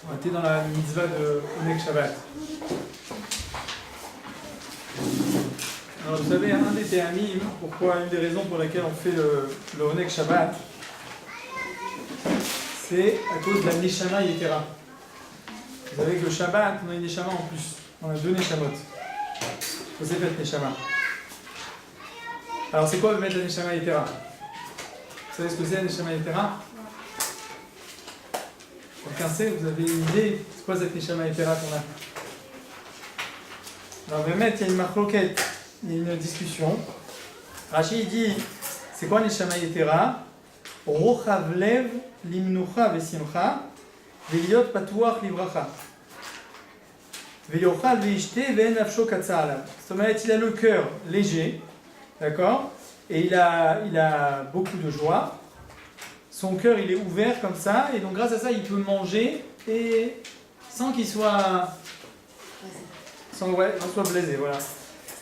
On était dans la mitzvah de Oneg Shabbat. Alors vous savez, un des théamim, pourquoi, une des raisons pour lesquelles on fait le Oneg Shabbat, c'est à cause de la Neshama Yetera. Vous savez que le Shabbat, on a une Neshama en plus. On a deux Neshamot. Vous savez fait Neshama. Alors c'est quoi mettre la Neshama Yetera? Vous savez ce que c'est la Neshama Yetera? Quelqu'un sait, vous avez une idée, c'est quoi cette Neshama Yetera qu'on a? Alors, il y a une marloquette, il y a une discussion. Rashi dit, c'est quoi Neshama Yetera? Rochavlev limnucha vesimcha, veliot patuach livracha. Veyochal veishte ve'en nafsho katsa alav. C'est-à-dire qu'il a le cœur léger, d'accord? Et il a beaucoup de joie. Son cœur il est ouvert comme ça, et donc grâce à ça il peut manger et sans qu'il soit blasé, voilà.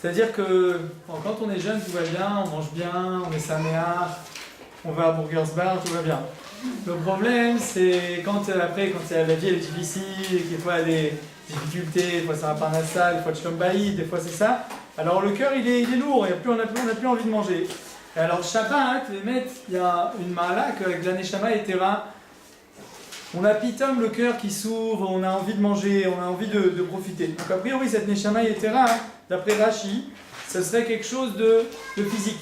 C'est-à-dire que bon, quand on est jeune tout va bien, on mange bien, on est saméach, on va à Burgers Bar, tout va bien. Le problème c'est quand la vie est difficile, des fois il y a des difficultés, des fois c'est un parnassal, des fois Shlom Bayit, des fois c'est ça. Alors le cœur il est lourd, on n'a plus envie de manger. Et alors Shabbat, il y a une malak avec la Neshama Yetera. On a pitom le cœur qui s'ouvre, on a envie de manger, on a envie de profiter. Donc a priori cette Neshama Yetera, d'après Rashi, ce serait quelque chose de physique.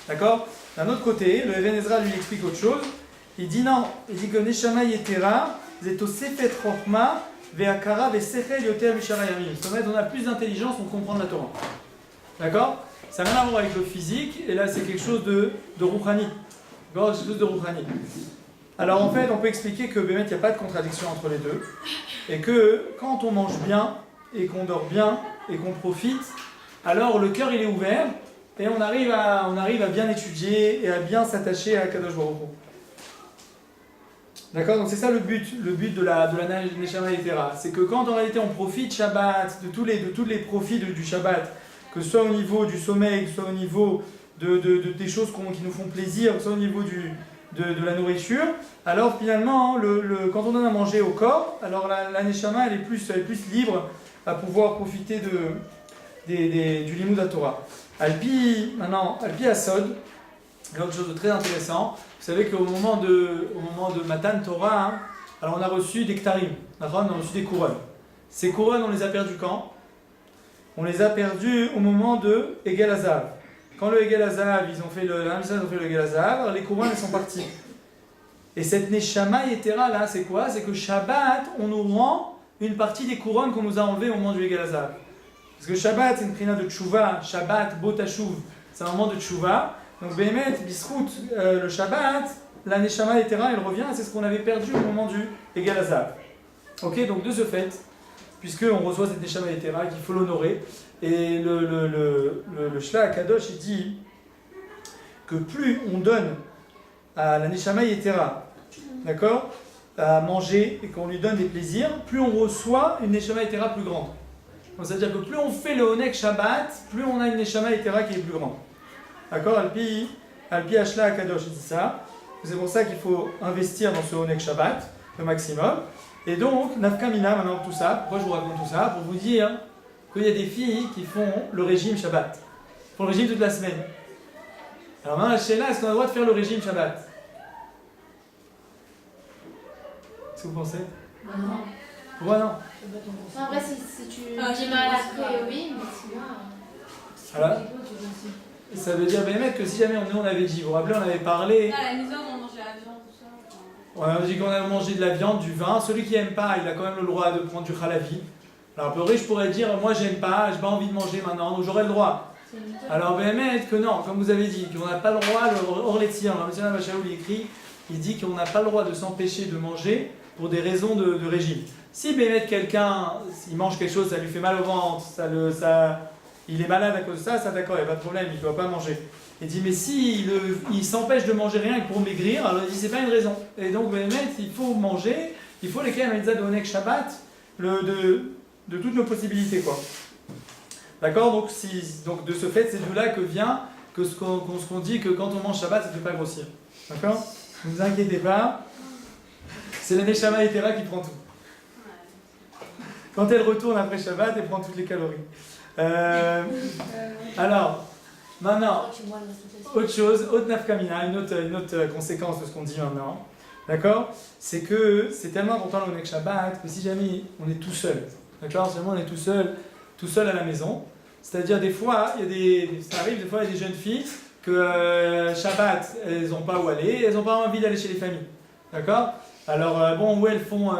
D'accord? D'un autre côté, le Even Ezra lui explique autre chose. Il dit non, il dit que Neshama Yetera, c'est au Sefet Chochma, Ve'akara Ve'sechel Yoter Mishara Yamim. C'est-à-dire on a plus d'intelligence, on comprend la Torah. D'accord? Ça n'a rien à voir avec le physique, et là c'est quelque chose de rouhani. D'accord? Quelque chose de rouhani. Alors en fait, on peut expliquer que il n'y a pas de contradiction entre les deux, et que quand on mange bien, et qu'on dort bien, et qu'on profite, alors le cœur il est ouvert, et on arrive à bien étudier, et à bien s'attacher à Kadosh Baruch Hu. D'accord? Donc c'est ça le but de la Neshama Yetera. C'est que quand en réalité on profite Shabbat, de tous les profits du Shabbat, que ce soit au niveau du sommeil, que ce soit au niveau des choses qui nous font plaisir, que ce soit au niveau de la nourriture, alors finalement, quand on donne à manger au corps, alors la Neshama elle est plus libre à pouvoir profiter du Limud HaTorah. Alpi Asod, il y a autre chose de très intéressant. Vous savez qu'au moment de Matan Torah, alors on a reçu des Ktarim, on a reçu des couronnes. Ces couronnes, on les a perdues quand? On les a perdus au moment de Egel Hazav. Quand le Egel Hazav, ils ont fait le Egel Hazav, alors les couronnes elles sont parties. Et cette Neshama Yetera là, c'est quoi? C'est que Shabbat, on nous rend une partie des couronnes qu'on nous a enlevées au moment du Egel Hazav. Parce que Shabbat, c'est une prina de Tshuva, Shabbat, Botashuv, c'est un moment de Tshuva. Donc Behemet, Bisrout, le Shabbat, la Neshama Yetera, elle revient, c'est ce qu'on avait perdu au moment du Egel Hazav. Ok, donc de ce fait, puisqu'on reçoit cette Neshama Yetera, qu'il faut l'honorer. Et le Shla Kadosh, il dit que plus on donne à la Neshama Yetera, d'accord, à manger et qu'on lui donne des plaisirs, plus on reçoit une Neshama Yetera plus grande. Donc c'est-à-dire que plus on fait le Oneg Shabbat, plus on a une Neshama Yetera qui est plus grande. D'accord? Alpi Ashla Kadosh, il dit ça. C'est pour ça qu'il faut investir dans ce Oneg Shabbat, le maximum. Et donc, Nafkamina, maintenant tout ça, pourquoi je vous raconte tout ça? Pour vous dire qu'il y a des filles qui font le régime Shabbat. Ils font le régime toute la semaine. Alors maintenant, chez là, est-ce qu'on a le droit de faire le régime Shabbat? Qu'est-ce que vous pensez? Non. Pourquoi non? Après, si tu dis mal après, oui, mais sinon. Voilà. Ça veut dire, que si jamais on avait dit, vous vous rappelez, on avait parlé. À la maison, on mangeait la viande, tout ça. On a dit qu'on a mangé de la viande, du vin. Celui qui n'aime pas, il a quand même le droit de prendre du halavi. Alors, peu riche pourrait dire, moi j'aime pas, j'ai pas envie de manger maintenant, donc j'aurai le droit. Alors, que non, comme vous avez dit, qu'on n'a pas le droit, le Orletzien, le Bachaoul, il écrit, il dit qu'on n'a pas le droit de s'empêcher de manger pour des raisons de régime. Si quelqu'un, il mange quelque chose, ça lui fait mal au ventre, il est malade à cause de ça, d'accord, il n'y a pas de problème, il ne doit pas manger. Il dit, mais si il s'empêche de manger rien que pour maigrir, alors il dit, c'est pas une raison. Et donc, il faut manger, il faut les mitzvah de Oneg Shabbat, de toutes nos possibilités, quoi. D'accord? Donc, de ce fait, c'est de là que vient ce qu'on dit que quand on mange Shabbat, ça ne fait pas grossir. D'accord? Ne vous inquiétez pas, c'est la Neshama Yetera qui prend tout. Quand elle retourne après Shabbat, elle prend toutes les calories. Alors, maintenant, autre chose, autre nafkamina, une autre conséquence de ce qu'on dit maintenant, d'accord? C'est que c'est tellement important le Oneg Shabbat que si jamais on est tout seul, d'accord? Si jamais on est tout seul à la maison, c'est-à-dire des fois, ça arrive, des fois il y a des jeunes filles que Shabbat, elles n'ont pas où aller, elles n'ont pas envie d'aller chez les familles, d'accord? Alors, bon, où elles font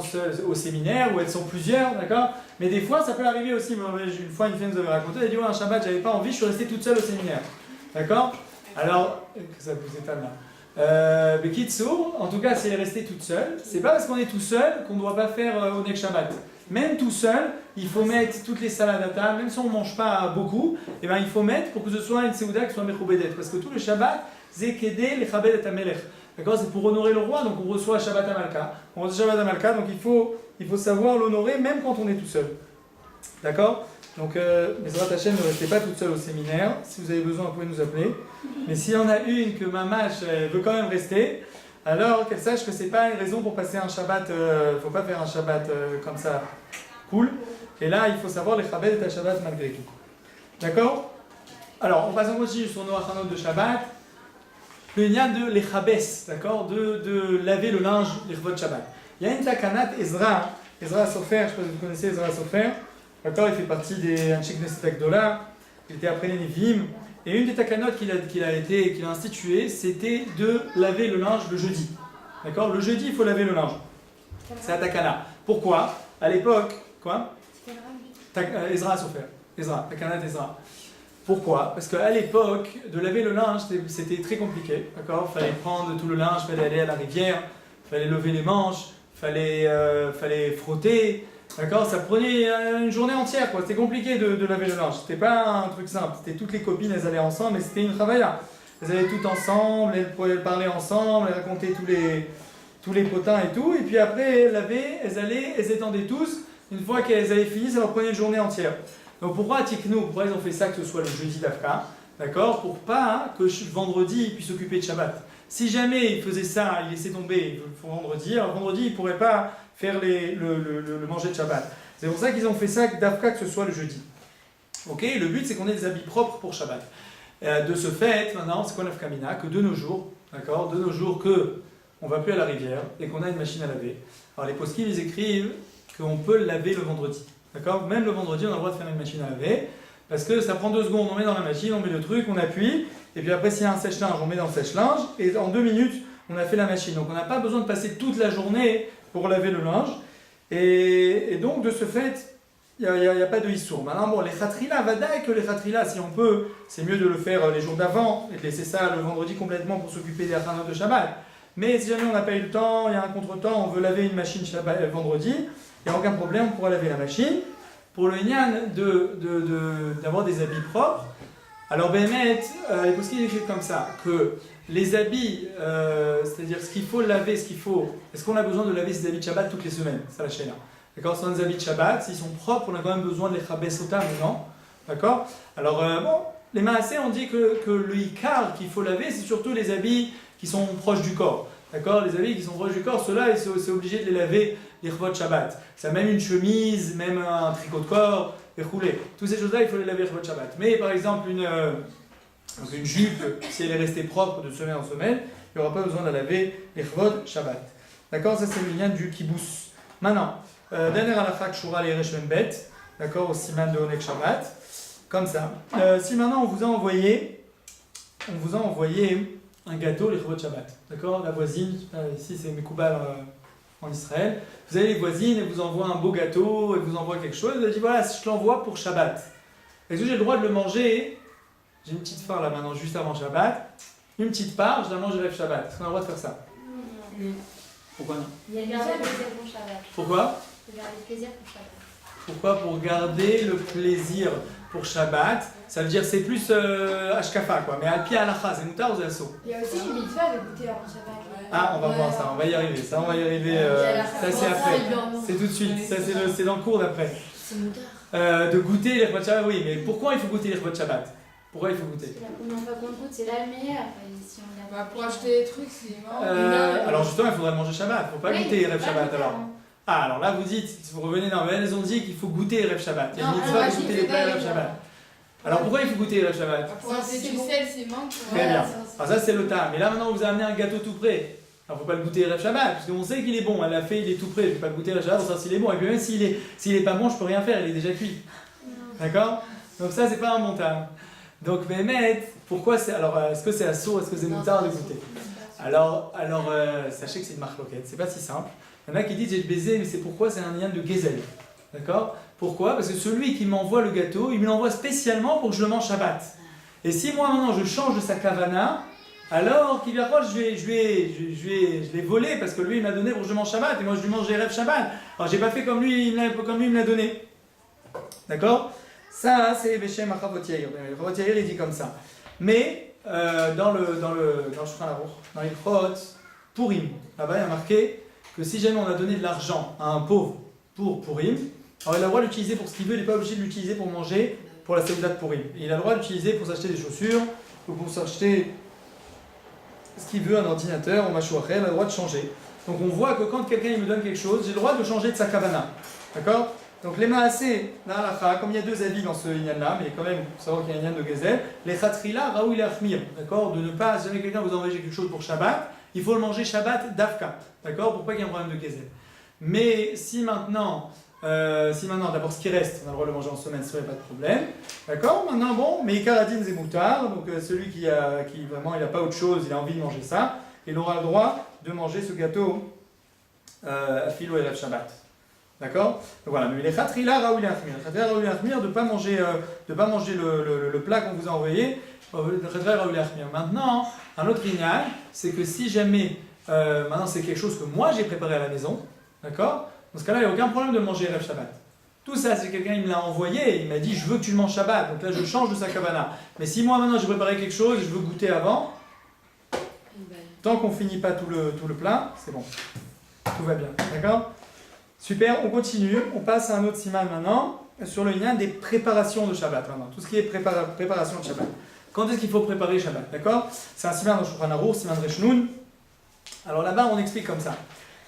seules au séminaire, où elles sont plusieurs, d'accord? Mais des fois, ça peut arriver aussi. Une fois, une fille nous avait raconté, elle a dit, ouais, un Shabbat, j'avais pas envie, je suis restée toute seule au séminaire, d'accord? Alors, que ça vous étonne là. Bekitsour, en tout cas, si elle est restée toute seule, c'est pas parce qu'on est tout seul qu'on ne doit pas faire Oneg Shabbat. Même tout seul, il faut mettre toutes les salades à table, même si on ne mange pas beaucoup, et ben, il faut mettre pour que ce soit une Seouda qui soit Mechoubedet. Parce que tout le Shabbat, Zekede Lechabed et Amelech. D'accord, c'est pour honorer le roi, donc on reçoit Shabbat Amalka. On reçoit Shabbat Amalka, donc il faut savoir l'honorer même quand on est tout seul. D'accord? Donc, Bezrat Hashem, ne restez pas toute seule au séminaire. Si vous avez besoin, vous pouvez nous appeler. Mais s'il y en a une que Mamash veut quand même rester, alors qu'elle sache que c'est pas une raison pour passer un Shabbat. Faut pas faire un Shabbat comme ça, cool. Et là, il faut savoir les Chabed et Shabbat malgré tout. D'accord? Alors, on passe en continu sur nos Achanot de Shabbat. Le lien de l'Echabes, d'accord, de laver le linge, l'Echvot Shabbat. Il y a une takanat Ezra Sofer, je ne sais pas si vous connaissez Ezra Sofer, d'accord, il fait partie des Anshek Knesset Agdola, il était après les Nevi'im, et une des takanot qu'il a instituée, c'était de laver le linge le jeudi. D'accord, le jeudi, il faut laver le linge. C'est la takana. Pourquoi? À l'époque, quoi? Ezra Sofer, takanat Ezra. Pourquoi? Parce qu'à l'époque, de laver le linge, c'était très compliqué. D'accord? Il fallait prendre tout le linge, il fallait aller à la rivière, il fallait lever les manches, il fallait frotter. D'accord? Ça prenait une journée entière, quoi. C'était compliqué de laver le linge. C'était pas un truc simple. C'était toutes les copines, elles allaient ensemble, mais c'était une travailla. Elles allaient toutes ensemble, elles parlaient ensemble, elles racontaient tous les potins et tout. Et puis après, elles lavaient, elles étendaient tous. Une fois qu'elles avaient fini, ça leur prenait une journée entière. Donc pourquoi pourquoi ils ont fait ça que ce soit le jeudi d'Afka? D'accord? Pour pas que vendredi ils puissent s'occuper de Shabbat. Si jamais ils faisaient ça, ils laissaient tomber vendredi, alors vendredi ils ne pourraient pas faire le manger de Shabbat. C'est pour ça qu'ils ont fait ça d'Afka que ce soit le jeudi. Ok? Le but c'est qu'on ait des habits propres pour Shabbat. De ce fait, maintenant, c'est quoi l'Afkamina? Que de nos jours, d'accord? De nos jours que on va plus à la rivière et qu'on a une machine à laver. Alors les poskim ils écrivent qu'on peut le laver le vendredi. D'accord? Même le vendredi, on a le droit de faire une machine à laver, parce que ça prend 2 secondes, on met dans la machine, on met le truc, on appuie, et puis après s'il y a un sèche-linge, on met dans le sèche-linge, et en 2 minutes, on a fait la machine. Donc on n'a pas besoin de passer toute la journée pour laver le linge, et donc de ce fait, il n'y a pas de issour. Maintenant, bon, les khatrila, vadaï que les khatrila, si on peut, c'est mieux de le faire les jours d'avant, et de laisser ça le vendredi complètement pour s'occuper des achanot de Shabbat. Mais si jamais on n'a pas eu le temps, il y a un contretemps, on veut laver une machine Shabbat, vendredi, il n'y a aucun problème, on pourra laver la machine. Pour le Nyan d'avoir des habits propres, alors Bémet, les poskim écrivent comme ça, que les habits, c'est-à-dire ce qu'il faut laver, est-ce qu'on a besoin de laver ses habits de Shabbat toutes les semaines? C'est la chaîne. D'accord? Ce sont des habits de Shabbat, s'ils sont propres, on a quand même besoin de les chabesota maintenant. D'accord? Alors, bon, les Maasé ont dit que le Ikar qu'il faut laver, c'est surtout les habits qui sont proches du corps. D'accord? Les habits qui sont proches du corps, ceux-là, c'est obligé de les laver les Chvot Shabbat. C'est même une chemise, même un tricot de corps, les roulés. Toutes ces choses-là, il faut les laver les Chvot Shabbat. Mais par exemple, une jupe, si elle est restée propre de semaine en semaine, il n'y aura pas besoin de la laver les Chvot Shabbat. D'accord? Ça, c'est le lien du kibbutz. Maintenant, dernière halakha kshura les Reshon Bet, d'accord, au siman de Oneg Shabbat. Comme ça. Si maintenant on vous a envoyé un gâteau, les Chevot Shabbat. D'accord? La voisine, ici c'est Mekoubal en Israël. Vous avez les voisines, elles vous envoient un beau gâteau, elles vous envoient quelque chose, elles disent voilà, je te l'envoie pour Shabbat. Est-ce que j'ai le droit de le manger? J'ai une petite part là maintenant, juste avant Shabbat. Une petite part, je la mange rêve Shabbat. Est-ce qu'on a le droit de faire ça? Non. Pourquoi non? Il y a garder le plaisir pour Shabbat. Pourquoi? Pour garder le plaisir pour Shabbat. Pourquoi? Pour garder le plaisir pour Shabbat. Ça veut dire c'est plus Ashkafa quoi, mais Alpi Alacha, c'est Moutar ou c'est Asso? Il y a aussi une mitzvah de goûter avant Shabbat. Ah, on va voir ça, on va y arriver. Ça, on va y arriver. Ça, c'est après. C'est tout de suite. Ça, c'est dans le cours d'après. C'est Moutar. De goûter les Chevot Shabbat, oui, mais pourquoi il faut goûter les Chevot Shabbat? Pourquoi il faut goûter? Parce que la première fois qu'on goûte, c'est là le meilleur. Si on regarde Pour acheter des trucs, c'est mort. Alors justement, il faudrait le manger Shabbat. Il ne faut pas goûter les Shabbat alors. Ah, alors là, vous dites, si vous revenez dans elles ont dit qu'il faut goûter Erev Shabbat. Il y a une Non, mitzvah moi, de goûter j'ai les fait plats d'ailleurs. Erev Shabbat. Alors pourquoi il faut goûter Erev Shabbat? Pour rester du sel, c'est manque. Très bien. Alors ça, c'est le temps. Mais là, maintenant, vous avez amené un gâteau tout prêt. Alors, faut pas le goûter Erev Shabbat, parce qu'on sait qu'il est bon. Elle l'a fait, il est tout prêt. Je vais pas le goûter Erev Shabbat pour savoir s'il est bon. Et puis même s'il est pas bon, je peux rien faire. Il est déjà cuit. D'accord? Donc ça, c'est pas un bon temps. Donc, Mehmet, pourquoi c'est... Alors, est-ce que c'est assourd, est-ce que c'est moutard de goûter? Alors, sachez que c'est une marloquette. C'est pas si simple. Il y en a qui disent j'ai le baiser, mais c'est pourquoi c'est un lien de Gezel. D'accord? Pourquoi? Parce que celui qui m'envoie le gâteau, il me l'envoie spécialement pour que je le mange Shabbat. Et si moi maintenant je change de sa kavana, alors qu'il je l'ai volé parce que lui il m'a donné pour que je mange Shabbat et moi je lui mange Erev Shabbat. Alors j'ai pas fait comme lui il me l'a donné. D'accord? Ça c'est Beshem Achavot Yair. Achavot Yair il dit comme ça. Mais dans le Shulchan Aruch, dans les Chot, Purim, là-bas il y a marqué que si jamais on a donné de l'argent à un pauvre pour Purim, alors il a le droit de l'utiliser pour ce qu'il veut, il n'est pas obligé de l'utiliser pour manger pour la Seudat de Purim. Et il a le droit d'utiliser pour s'acheter des chaussures, ou pour s'acheter ce qu'il veut, un ordinateur, ou machouachel, il a le droit de changer. Donc on voit que quand quelqu'un me donne quelque chose, j'ai le droit de changer de sa kavana. D'accord? Donc les maasé, comme il y a deux avis dans ce inyan-là, mais quand même, il faut savoir qu'il y a un inyan de Gezel, les khatrila, raoul et achmir. D'accord? De ne pas, si jamais quelqu'un vous envoie quelque chose pour Shabbat, il faut le manger Shabbat d'Afka. D'accord? Pour pas qu'il y ait un problème de Gezel. Mais si maintenant, d'abord ce qui reste, on a le droit de le manger en semaine, ça n'y a pas de problème. D'accord? Maintenant, bon, mais Ikaradin Zemoutar, donc celui qui vraiment il n'a pas autre chose, il a envie de manger ça, il aura le droit de manger ce gâteau à filo et Erev Shabbat. D'accord? Donc voilà, mais les khatrila raoul et achmir, de ne pas manger le plat qu'on vous a envoyé, Maintenant, un autre lignal, c'est que si jamais, maintenant c'est quelque chose que moi j'ai préparé à la maison, d'accord? Dans ce cas-là, il n'y a aucun problème de le manger Erev Shabbat. Tout ça, c'est quelqu'un qui me l'a envoyé, il m'a dit je veux que tu le manges Shabbat, donc là je change de sa kavana. Mais si moi maintenant j'ai préparé quelque chose et je veux goûter avant, tant qu'on finit pas tout le plat, c'est bon. Tout va bien, d'accord? Super, on continue, on passe à un autre siman maintenant, sur le lien des préparations de Shabbat maintenant, tout ce qui est préparation de Shabbat. Quand est-ce qu'il faut préparer Shabbat, d'accord? C'est un siman dans Shulchan Aruch, siman Reshnoun. Alors là-bas, on explique comme ça.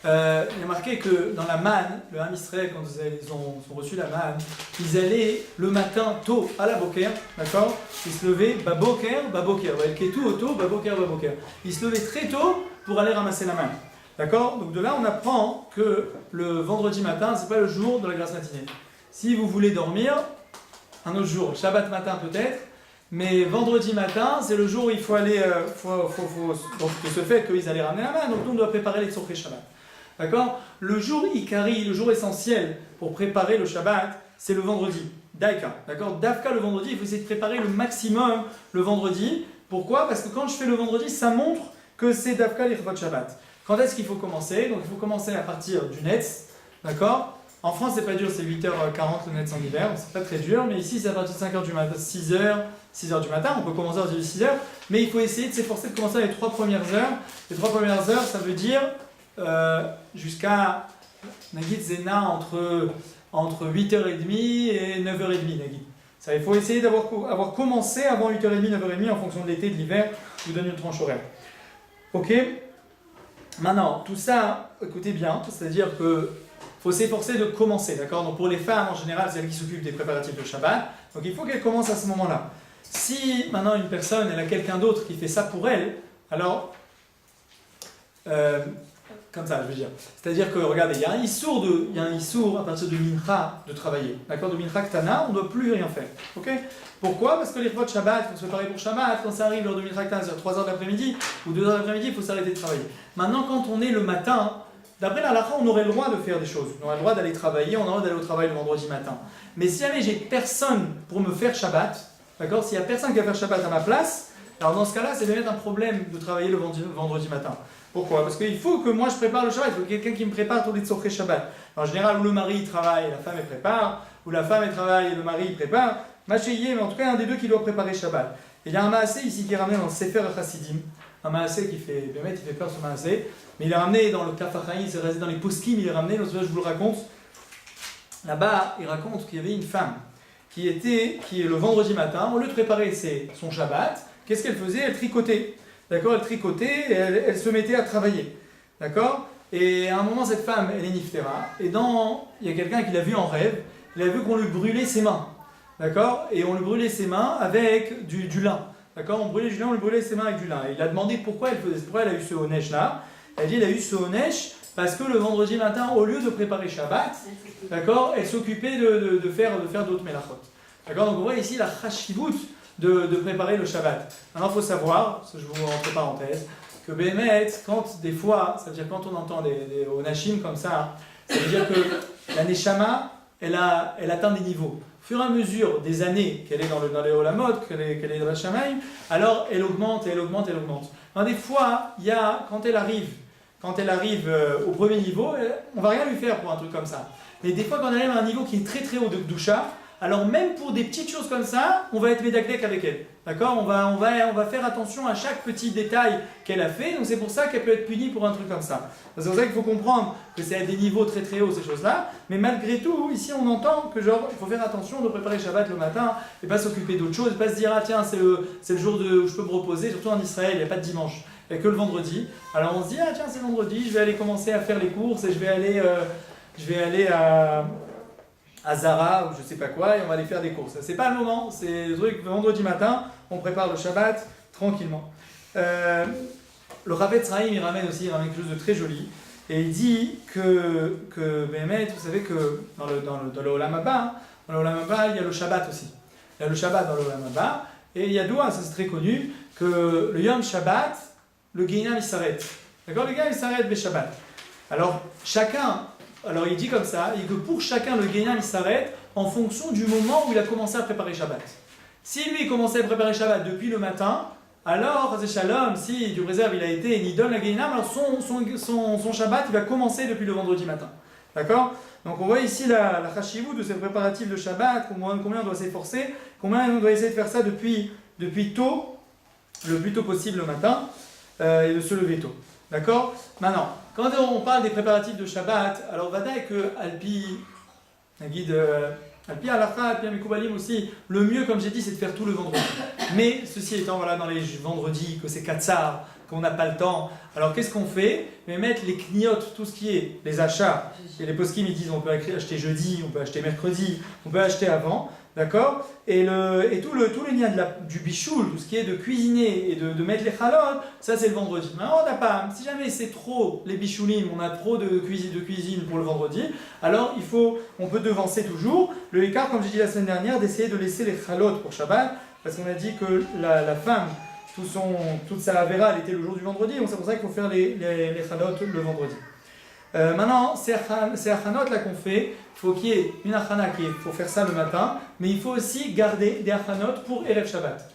Il y a marqué que dans la manne, le Ham Israël, quand ils ont reçu la manne, ils allaient le matin tôt à la boker, d'accord? Ils se levaient baboker, baboker. Ils se levaient très tôt pour aller ramasser la manne. D'accord? Donc de là, on apprend que le vendredi matin, c'est pas le jour de la grasse matinée. Si vous voulez dormir, un autre jour, Shabbat matin peut-être, mais vendredi matin, c'est le jour où il faut aller, donc de ce fait qu'ils allaient ramener la manne, donc nous on doit préparer les tzorchei Shabbat. D'accord? Le jour Ikari, le jour essentiel pour préparer le Shabbat, c'est le vendredi. Daika. D'accord? Dafka le vendredi, il faut essayer de préparer le maximum le vendredi. Pourquoi? Parce que quand je fais le vendredi, ça montre que c'est Dafka l'Irvot Shabbat. Quand est-ce qu'il faut commencer? Donc il faut commencer à partir du Netz. D'accord? En France, c'est pas dur, c'est 8h40 le Netz en hiver, c'est pas très dur, mais ici c'est à partir de 5h du matin, 6h du matin, on peut commencer à partir de 6h, mais il faut essayer de s'efforcer de commencer les 3 premières heures. Les 3 premières heures, ça veut dire jusqu'à Nagid Zena entre 8h30 et 9h30 Nagid. Ça, il faut essayer d'avoir commencé avant 8h30, 9h30 en fonction de l'été, de l'hiver, je vous donne une tranche horaire. Ok? Maintenant, tout ça, écoutez bien, c'est-à-dire que faut s'efforcer de commencer, d'accord? Donc pour les femmes en général, c'est elles qui s'occupent des préparatifs de Shabbat, donc il faut qu'elles commencent à ce moment-là. Si maintenant une personne, elle a quelqu'un d'autre qui fait ça pour elle, alors comme ça, je veux dire. C'est-à-dire que, regardez, il y a un issour à partir de Mincha de travailler. D'accord? De Mincha Ktana, on ne doit plus rien faire. Ok? Pourquoi? Parce que les repas de Shabbat, il faut se préparer pour Shabbat. Quand ça arrive lors de Mincha Ktana, c'est à 3h de l'après-midi ou 2h de l'après-midi, il faut s'arrêter de travailler. Maintenant, quand on est le matin, d'après la halakha, on aurait le droit de faire des choses. On aurait le droit d'aller travailler, on aurait le droit d'aller au travail le vendredi matin. Mais si jamais j'ai personne pour me faire Shabbat, d'accord? S'il n'y a personne qui va faire Shabbat à ma place, alors dans ce cas-là, c'est peut-être un problème de travailler le vendredi matin. Pourquoi? Parce qu'il faut que moi je prépare le Shabbat, il faut quelqu'un qui me prépare tous les tzorchei Shabbat. En général, où le mari travaille, la femme elle prépare, où la femme elle travaille et le mari il prépare, machéyé, mais en tout cas un des deux qui doit préparer Shabbat. Et il y a un maasé ici qui est ramené dans le Sefer Chassidim, un maasé qui fait, bien il fait peur ce maasé, mais il est ramené dans le Kafachaï, c'est resté dans les poskim, il est ramené, donc je vous le raconte. Là-bas, il raconte qu'il y avait une femme qui le vendredi matin, au lieu de préparer son Shabbat, qu'est-ce qu'elle faisait? Elle tricotait. D'accord? Elle tricotait et elle se mettait à travailler. D'accord? Et à un moment, cette femme, elle est niftera. Et il y a quelqu'un qui l'a vu en rêve. Il a vu qu'on lui brûlait ses mains. D'accord? Et on lui brûlait ses mains avec du lin. D'accord? On brûlait du lin, on lui brûlait ses mains avec du lin. Et il a demandé pourquoi elle a eu ce onesh là. Elle a dit, elle a eu ce onesh parce que le vendredi matin, au lieu de préparer Shabbat, d'accord, elle s'occupait de faire d'autres melachot. D'accord? Donc on voit ici la chashivut de préparer le Shabbat. Maintenant, il faut savoir, je vous entre parenthèses, que Bémet, quand des fois, ça veut dire quand on entend des onashim comme ça, ça veut dire que la neshama, elle atteint des niveaux. Au fur et à mesure des années qu'elle est dans les olamot, qu'elle est dans la shamaïm, alors elle augmente et elle augmente et elle augmente. Alors, des fois, quand elle arrive au premier niveau, on va rien lui faire pour un truc comme ça. Mais des fois, quand elle arrive à un niveau qui est très très haut de Gdusha, alors même pour des petites choses comme ça, on va être médaclec avec elle. D'accord? On va faire attention à chaque petit détail qu'elle a fait, donc c'est pour ça qu'elle peut être punie pour un truc comme ça. C'est pour ça qu'il faut comprendre que c'est à des niveaux très très hauts ces choses-là, mais malgré tout, ici on entend que genre, il faut faire attention de préparer Shabbat le matin, et pas s'occuper d'autre chose, et pas se dire, ah tiens, c'est le jour où je peux me reposer, surtout en Israël, il n'y a pas de dimanche, il n'y a que le vendredi. Alors on se dit, ah tiens, c'est vendredi, je vais aller commencer à faire les courses, et je vais aller à Zara ou je sais pas quoi et on va aller faire des courses. C'est pas le moment, c'est le truc vendredi matin, on prépare le Shabbat tranquillement. Le Rav Tzraïm il ramène quelque chose de très joli et il dit que Béhémet, vous savez que dans le Olam Haba, il y a le Shabbat aussi. Il y a le Shabbat dans le Olam Haba et il y a doua, ça c'est très connu, que le Yom Shabbat, le Gehinam il s'arrête. D'accord? Le gars il s'arrête le Shabbat. Alors il dit comme ça, et que pour chacun le Gehinam il s'arrête en fonction du moment où il a commencé à préparer Shabbat. Si lui il commençait à préparer Shabbat depuis le matin, alors Shalom, si du réserve il a été et il donne la Gehinam, alors son Shabbat il va commencer depuis le vendredi matin. D'accord? Donc on voit ici la chashivut de ces préparatifs de Shabbat, combien on doit s'efforcer, combien on doit essayer de faire ça depuis tôt, le plus tôt possible le matin, et de se lever tôt. D'accord? Maintenant, quand on parle des préparatifs de Shabbat, alors vadaï que Alpi, un guide, Alpi Halacha, Alpi Amekoubalim aussi, le mieux, comme j'ai dit, c'est de faire tout le vendredi. Mais ceci étant, voilà, dans les vendredis, que c'est Katsar, qu'on n'a pas le temps, alors qu'est-ce qu'on fait? Mais mettre les kniotes, tout ce qui est les achats, et les poskim ils disent on peut acheter jeudi, on peut acheter mercredi, on peut acheter avant. D'accord? Et tout le lien du bichoul, tout ce qui est de cuisiner et de mettre les chalot, ça c'est le vendredi. Maintenant, on n'a pas, si jamais c'est trop les bichoulim, on a trop de cuisine pour le vendredi, alors on peut devancer toujours. Le écart, comme j'ai dit la semaine dernière, d'essayer de laisser les chalot pour Shabbat, parce qu'on a dit que la femme, toute sa avera, elle était le jour du vendredi, donc c'est pour ça qu'il faut faire les chalot le vendredi. Maintenant, c'est achanot là qu'on fait, il faut qu'il y ait une achana il faut faire ça le matin, mais il faut aussi garder des achanot pour Erev Shabbat.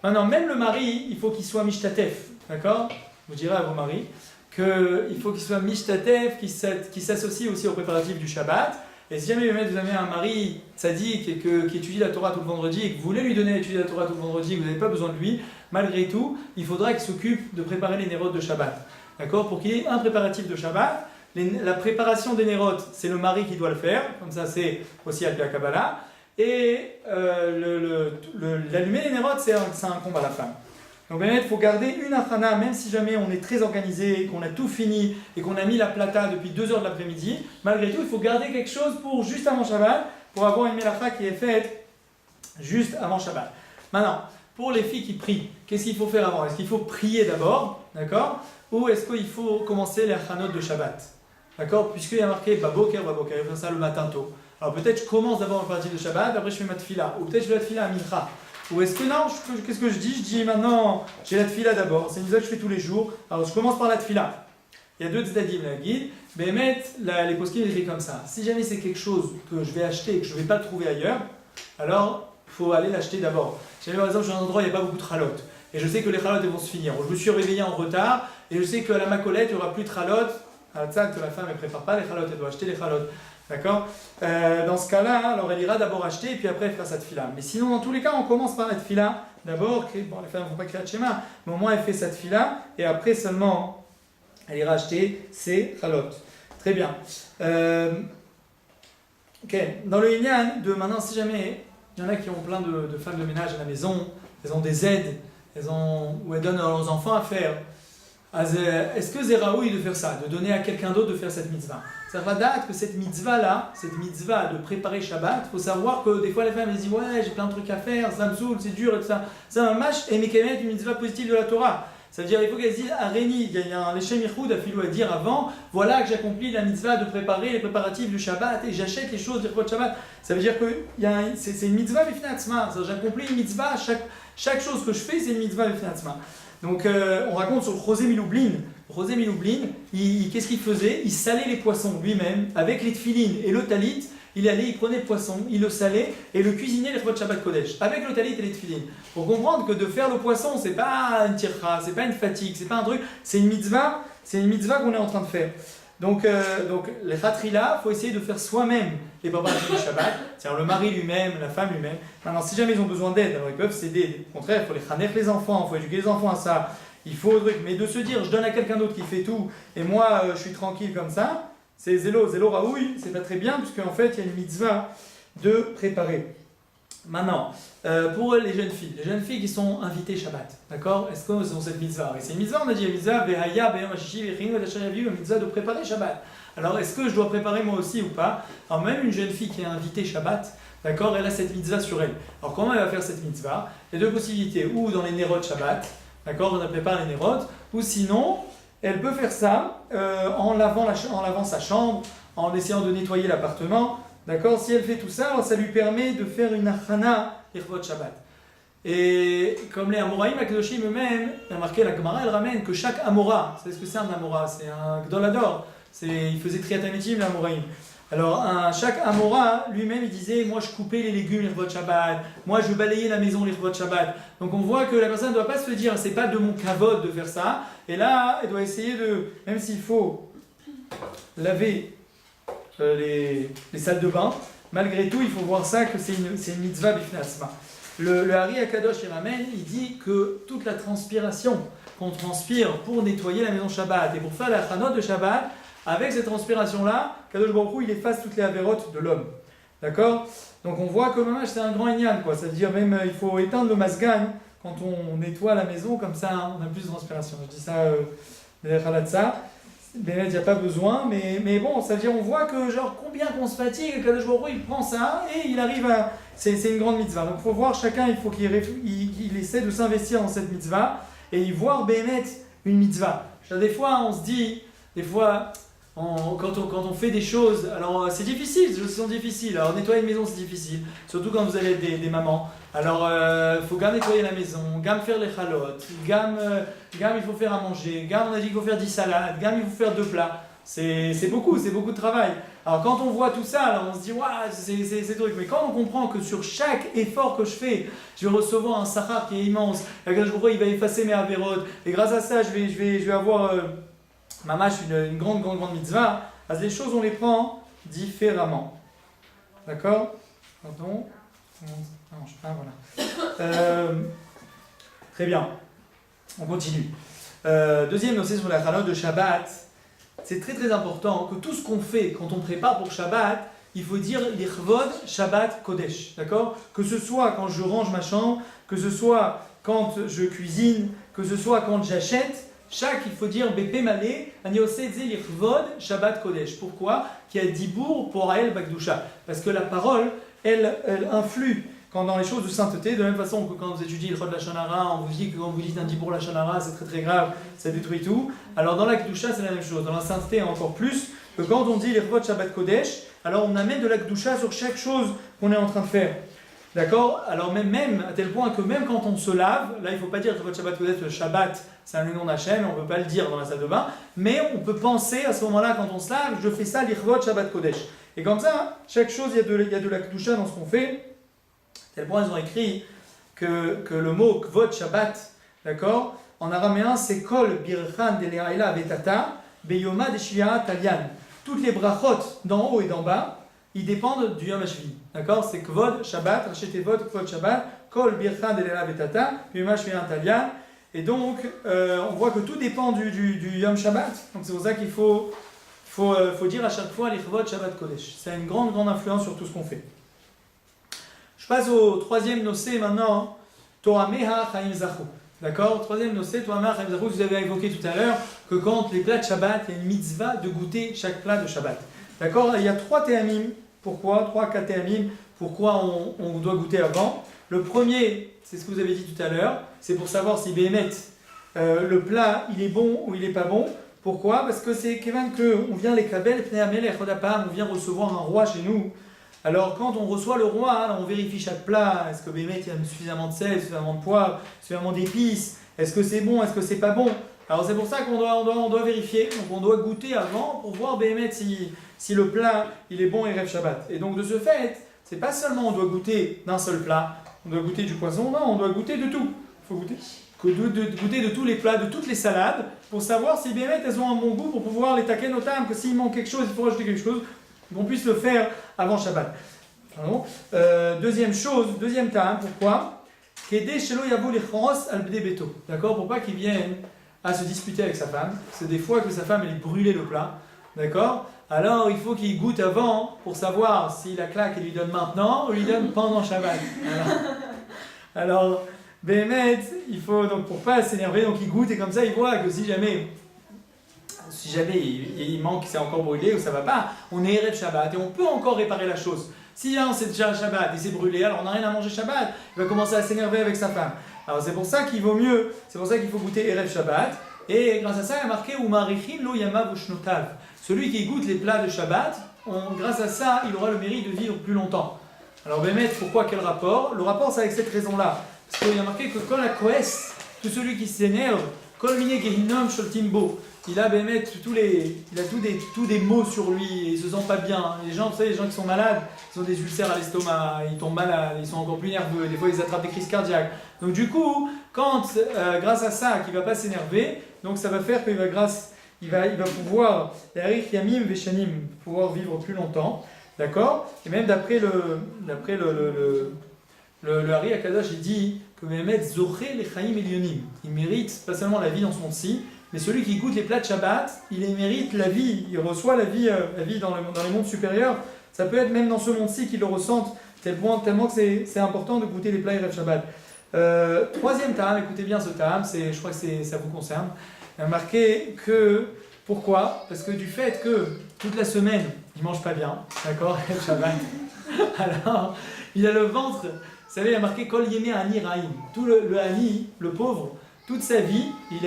Maintenant, même le mari, il faut qu'il soit mishtatef, d'accord? Vous direz à vos maris qu'il faut qu'il soit mishtatef, qu'il s'associe aussi aux préparatifs du Shabbat. Et si jamais vous avez un mari tzaddik et qui étudie la Torah tout le vendredi et que vous voulez lui donner à étudier la Torah tout le vendredi et que vous n'avez pas besoin de lui, malgré tout, il faudra qu'il s'occupe de préparer les nérotes de Shabbat. D'accord? Pour qu'il y ait un préparatif de Shabbat, la préparation des nérotes, c'est le mari qui doit le faire, comme ça c'est aussi à la Kabbalah, et l'allumer les nérotes, c'est un combat à la femme. Donc il faut garder une achana, même si jamais on est très organisé, qu'on a tout fini et qu'on a mis la plata depuis 2h de l'après-midi, malgré tout il faut garder quelque chose pour juste avant Shabbat, pour avoir une melacha qui est faite juste avant Shabbat. Maintenant, pour les filles qui prient, qu'est-ce qu'il faut faire avant? Est-ce qu'il faut prier d'abord, d'accord? Ou est-ce qu'il faut commencer les achanot de Shabbat? D'accord? Puisqu'il y a marqué Baboker, il faut faire ça le matin tôt. Alors peut-être je commence d'abord le partie de Shabbat, après je fais ma tefila, ou peut-être je fais la tefila à Mincha. Ou est-ce que non, qu'est-ce que je dis? Je dis maintenant, j'ai la tefila d'abord, c'est une chose que je fais tous les jours, alors je commence par la tefila. Il y a deux tzadim, la guide, mais les poskim écrit comme ça. Si jamais c'est quelque chose que je vais acheter et que je ne vais pas le trouver ailleurs, alors il faut aller l'acheter d'abord. Si jamais par exemple je suis dans un endroit où il n'y a pas beaucoup de chalot, et je sais que les chalotes vont se finir, ou je me suis réveillé en retard, et je sais qu'à la macolette il n'y aura plus de chalotes, à la tzak, la femme ne prépare pas les chalotes, elle doit acheter les chalotes. D'accord? Dans ce cas-là, alors elle ira d'abord acheter et puis après elle fera sa tefila. Mais sinon, dans tous les cas, on commence par la tefila. D'abord, bon, les femmes ne vont pas créer de schéma, mais au moins elle fait sa tefila et après seulement elle ira acheter ses chalotes. Très bien. Ok. Dans le Inyan, maintenant, si jamais il y en a qui ont plein de femmes de ménage à la maison, elles ont des aides, ou elles donnent à leurs enfants à faire. Est-ce que c'est raoui de faire ça, de donner à quelqu'un d'autre de faire cette mitzvah? Ça va date que cette mitzvah-là, cette mitzvah de préparer Shabbat, il faut savoir que des fois les femmes elles disent ouais j'ai plein de trucs à faire, ça me saoule, c'est dur et tout ça. Ça m'a mâche et mais quand même une mitzvah positive de la Torah. Ça veut dire il faut qu'elle dise à Réni, il y a un Leshem Yichud à Filou à dire avant, voilà que j'accomplis la mitzvah de préparer les préparatifs du Shabbat et j'achète les choses du Shabbat. Ça veut dire que c'est une mitzvah b'finatzma, j'accomplis une mitzvah, chaque chose que je fais c'est une mitzvah b'finatzma. Donc on raconte sur José Miloublin. José Miloublin, qu'est-ce qu'il faisait? Il salait les poissons lui-même avec les tfilines et le talit. Il allait, il prenait le poisson, il le salait et le cuisinait les Shabbat Kodesh avec le talit et les tfilines. Pour comprendre que de faire le poisson, c'est pas une tircha, c'est pas une fatigue, c'est pas un truc, c'est une mitzvah qu'on est en train de faire. Donc les khatrila, il faut essayer de faire soi-même les préparatifs du Shabbat, c'est-à-dire le mari lui-même, la femme lui-même. Maintenant, si jamais ils ont besoin d'aide, alors ils peuvent s'aider. Au contraire, il faut les khanef les enfants, il faut éduquer les enfants à ça. Il faut truc, mais de se dire je donne à quelqu'un d'autre qui fait tout et moi je suis tranquille comme ça, c'est zélo raoui, c'est pas très bien puisque en fait il y a une mitzvah de préparer. Maintenant, pour les jeunes filles qui sont invitées Shabbat, d'accord? Est-ce qu'elles ont cette mitzvah? Et c'est une mitzvah, on a dit la mitzvah mitzvah de préparer Shabbat. Alors est-ce que je dois préparer moi aussi ou pas? Alors même une jeune fille qui est invitée Shabbat, d'accord, elle a cette mitzvah sur elle. Alors comment elle va faire cette mitzvah? Il y a deux possibilités, ou dans les Nerot Shabbat, d'accord, on prépare les Nerot, ou sinon, elle peut faire ça en lavant sa chambre, en essayant de nettoyer l'appartement, d'accord. Si elle fait tout ça, alors ça lui permet de faire une achana l'Irvot Shabbat. Et comme les Amoraïm Akadoshim eux-mêmes, il y a marqué la Gemara, elle ramène que chaque Amora, c'est ce que c'est un Amora, c'est un Gdolador, il faisait Triatametim l'Amoraïm. Alors, chaque Amora, lui-même, il disait, moi je coupais les légumes l'Irvot Shabbat, moi je balayais la maison l'Irvot Shabbat. Donc on voit que la personne ne doit pas se dire, c'est pas de mon kavod de faire ça. Et là, elle doit essayer de, même s'il faut laver les salles de bain, malgré tout, il faut voir ça que c'est une mitzvah b'fnasma. Le Hari Akadosh il ramène, il dit que toute la transpiration qu'on transpire pour nettoyer la maison Shabbat et pour faire la chanot de Shabbat, avec cette transpiration-là, Kadosh Baruch Hu, il efface toutes les avérotes de l'homme. D'accord? Donc on voit que Mamash, c'est un grand inyan, quoi. Ça veut dire même, il faut éteindre le masgan quand on nettoie la maison, comme ça on a plus de transpiration. Je dis ça, il n'y a pas besoin, mais bon, ça veut dire on voit que genre combien qu'on se fatigue, Kadosh Baruch Hu, il prend ça et il arrive à... C'est une grande mitzvah. Donc il faut voir, chacun, il faut qu'il essaie de s'investir dans cette mitzvah et y voir Béhémet une mitzvah. Des fois, on se dit, quand on fait des choses, alors c'est difficile, les choses sont difficiles. Alors nettoyer une maison c'est difficile, surtout quand vous allez être des mamans. Alors il faut gamme nettoyer la maison, gamme faire les chalotes, gamme il faut faire à manger, gamme on a dit qu'il faut faire 10 salades, gamme il faut faire 2 plats. C'est beaucoup de travail. Alors quand on voit tout ça, alors on se dit waouh c'est truc. Mais quand on comprend que sur chaque effort que je fais, je vais recevoir un sachar qui est immense, il va effacer mes avérotes, et grâce à ça je vais avoir mamash une grande mitzvah. Alors les choses on les prend différemment. D'accord? Pardon. Non, je sais pas, voilà. Très bien. On continue. Deuxième notion sur la chanot de Shabbat. C'est très important que tout ce qu'on fait quand on prépare pour Shabbat, il faut dire l'Irvod Shabbat Kodesh. D'accord? Que ce soit quand je range ma chambre, que ce soit quand je cuisine, que ce soit quand j'achète, il faut dire Bepé Malé, Aniosé l'Irvod Shabbat Kodesh. Pourquoi? Qu'il y a Dibour pour Ael Bakdusha. Parce que la parole, elle influe dans les choses de sainteté, de la même façon que quand vous étudiez le Chod Lashon Hara, on vous dit que quand vous dites un Dibour Lashon Hara, c'est très grave, ça détruit tout. Alors dans la Kedusha, c'est la même chose. Dans la sainteté, encore plus, que quand on dit l'Irvod Shabbat Kodesh, alors on amène de la Kedusha sur chaque chose qu'on est en train de faire. D'accord? Alors même à tel point que même quand on se lave, là il ne faut pas dire l'Irvod Shabbat Kodesh, le Shabbat, c'est un nom d'Hachem, on ne peut pas le dire dans la salle de bain, mais on peut penser à ce moment-là, quand on se lave, je fais ça l'Irvod Shabbat Kodesh. Et comme ça, chaque chose, il y a de la Kedusha dans ce qu'on fait. À tel point, ils ont écrit que le mot Kvod Shabbat, d'accord, en araméen, c'est Kol Birchan Deleaila Vetata, Beyoma Deshivia Talian. Toutes les brachot d'en haut et d'en bas, ils dépendent du Yom HaShvi. D'accord? C'est Kvod Shabbat, Rachetevot, Kvod Shabbat, Kol Birchan Deleaila Vetata, Beyoma Deshivia Talian. Et donc, on voit que tout dépend du Yom Shabbat. Donc, c'est pour ça qu'il faut dire à chaque fois l'Irvod Shabbat Kodesh. Ça a une grande influence sur tout ce qu'on fait. Je passe au troisième nocé maintenant, Torah Meha Chaim Zachu. D'accord? Troisième noce, toi, Marc, vous avez évoqué tout à l'heure que quand les plats de Shabbat, il y a une mitzvah de goûter chaque plat de Shabbat. D'accord? Il y a 3 théamim. Pourquoi? 3-4 théamim. Pourquoi on doit goûter avant? Le premier, c'est ce que vous avez dit tout à l'heure, c'est pour savoir si Béhémet, le plat, il est bon ou il n'est pas bon. Pourquoi? Parce que c'est quand qu'on vient les kabel, on vient recevoir un roi chez nous. Alors quand on reçoit le roi, on vérifie chaque plat. Est-ce que Béhémet, il y a suffisamment de sel, suffisamment de poivre, suffisamment d'épices? Est-ce que c'est bon? Est-ce que c'est pas bon? Alors c'est pour ça qu'on doit vérifier. Donc on doit goûter avant pour voir Béhémet si le plat, il est bon et rêve Shabbat. Et donc de ce fait, c'est pas seulement on doit goûter d'un seul plat, on doit goûter du poisson, non, on doit goûter de tout. Il faut goûter goûter de tous les plats, de toutes les salades, pour savoir si Béhémet, elles ont un bon goût, pour pouvoir les taquer notamment, que s'il manque quelque chose, il faut rajouter quelque chose, qu'on puisse le faire avant Shabbat. Pardon. Deuxième tam, pourquoi? D'accord? Pour pas qu'il vienne à se disputer avec sa femme. C'est des fois que sa femme, elle brûlait le plat. D'accord? Alors il faut qu'il goûte avant pour savoir si la claque, il lui donne maintenant ou il lui donne pendant Shabbat. Alors Béhémet, il faut donc pour pas s'énerver, donc il goûte et comme ça il voit que si jamais il manque, c'est encore brûlé ou ça va pas, on est Erev Shabbat et on peut encore réparer la chose. Si là c'est déjà Shabbat et c'est brûlé, alors on n'a rien à manger Shabbat, il va commencer à s'énerver avec sa femme. Alors c'est pour ça qu'il vaut mieux, c'est pour ça qu'il faut goûter Erev Shabbat. Et grâce à ça, il y a marqué Umarichin lo yamav ushnotav. Celui qui goûte les plats de Shabbat, grâce à ça, il aura le mérite de vivre plus longtemps. Alors Béhémet, pourquoi? Quel rapport? Le rapport, c'est avec cette raison-là. Parce qu'il y a marqué que Kol HaKoes, tout celui qui s'énerve, Kol Mine Gehinom Sholtimbo, il a Béhémet tous des maux sur lui, et il se sent pas bien. Les gens, vous savez, les gens qui sont malades, ils ont des ulcères à l'estomac, ils tombent malades, ils sont encore plus nerveux, des fois ils attrapent des crises cardiaques. Donc du coup, quand, grâce à ça, qu'il ne va pas s'énerver, donc ça va faire qu'il va pouvoir, Yamim Veshanim, pouvoir vivre plus longtemps, d'accord? Et même d'après le Hari Akadosh, il dit que Béhémet Zoché les Chaim Elionim, il mérite pas seulement la vie dans ce monde-ci, mais celui qui goûte les plats de Shabbat, il mérite la vie, il reçoit la vie dans les mondes supérieurs. Ça peut être même dans ce monde-ci qu'il le ressente, tellement que c'est important de goûter les plats Erev Shabbat. Troisième tam, écoutez bien ce tam, je crois que ça vous concerne. Il a marqué que, pourquoi? Parce que du fait que toute la semaine, il ne mange pas bien, d'accord, Erev Shabbat, alors il a le ventre, vous savez, il a marqué Kol Yemé Ani Raïm. Tout le Ani, le pauvre, toute sa vie, il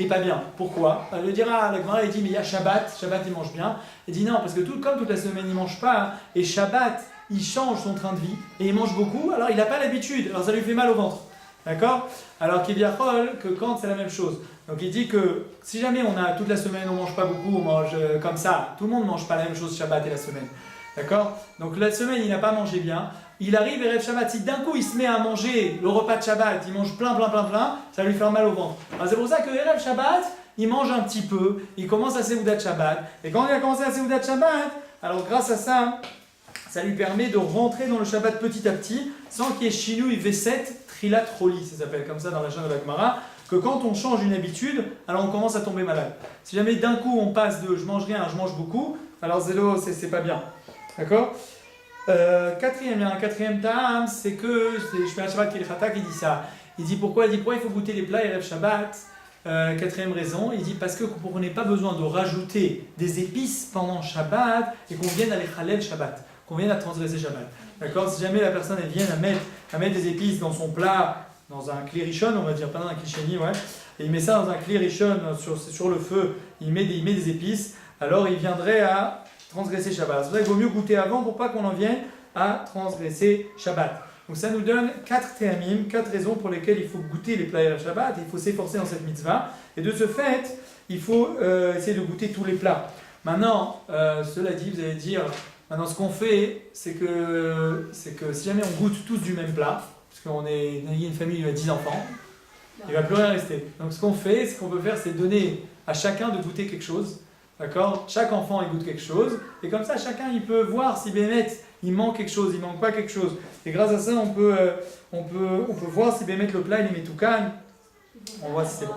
est pas bien. Pourquoi? Il le dira, la Gemara, il dit, mais il y a Shabbat il mange bien. Il dit non, parce que comme toute la semaine il mange pas, et Shabbat, il change son train de vie, et il mange beaucoup, alors il n'a pas l'habitude, alors ça lui fait mal au ventre. D'accord? Alors qu'il y a que quand c'est la même chose. Donc il dit que si jamais toute la semaine on mange pas beaucoup, on mange comme ça, tout le monde ne mange pas la même chose Shabbat et la semaine. D'accord? Donc la semaine il n'a pas mangé bien. Il arrive Erev Shabbat, si d'un coup il se met à manger le repas de Shabbat, il mange plein, ça va lui faire mal au ventre. Alors c'est pour ça que Erev Shabbat, il mange un petit peu, il commence à Seudat Shabbat, et quand il a commencé à Seudat Shabbat, alors grâce à ça, ça lui permet de rentrer dans le Shabbat petit à petit, sans qu'il y ait Shinui Veset Trilat Roli, ça s'appelle comme ça dans la chaîne de la Gemara, que quand on change une habitude, alors on commence à tomber malade. Si jamais d'un coup on passe de je mange rien à je mange beaucoup, alors zélo, c'est pas bien. D'accord? Il y a un quatrième tam, c'est que je fais un Shabbat Kilchata qui dit ça. Il dit pourquoi il faut goûter les plats Erev Shabbat. Quatrième raison, il dit parce que vous n'avez pas besoin de rajouter des épices pendant Shabbat et qu'on vienne à les Chalel Shabbat, qu'on vienne à transgresser Shabbat. D'accord? Si jamais la personne elle vient à mettre des épices dans son plat, dans un kli rishon, on va dire, pas dans un kli sheni, ouais, et il met ça dans un kli rishon sur le feu, il met des épices, alors il viendrait à transgresser Shabbat. C'est vrai qu'il vaut mieux goûter avant pour pas qu'on en vienne à transgresser Shabbat. Donc ça nous donne 4 théamim, 4 raisons pour lesquelles il faut goûter les plats Erev Shabbat, et il faut s'efforcer dans cette mitzvah. Et de ce fait, il faut essayer de goûter tous les plats. Maintenant, cela dit, vous allez dire, maintenant ce qu'on fait, c'est que si jamais on goûte tous du même plat, parce qu'on est une famille de 10 enfants, il ne va plus rien rester. Donc ce qu'on peut faire, c'est donner à chacun de goûter quelque chose. D'accord? Chaque enfant il goûte quelque chose, et comme ça chacun il peut voir si Béhémet il manque quelque chose, il manque pas quelque chose. Et grâce à ça on peut voir si Béhémet le plat il est métoukan. On voit si c'est bon.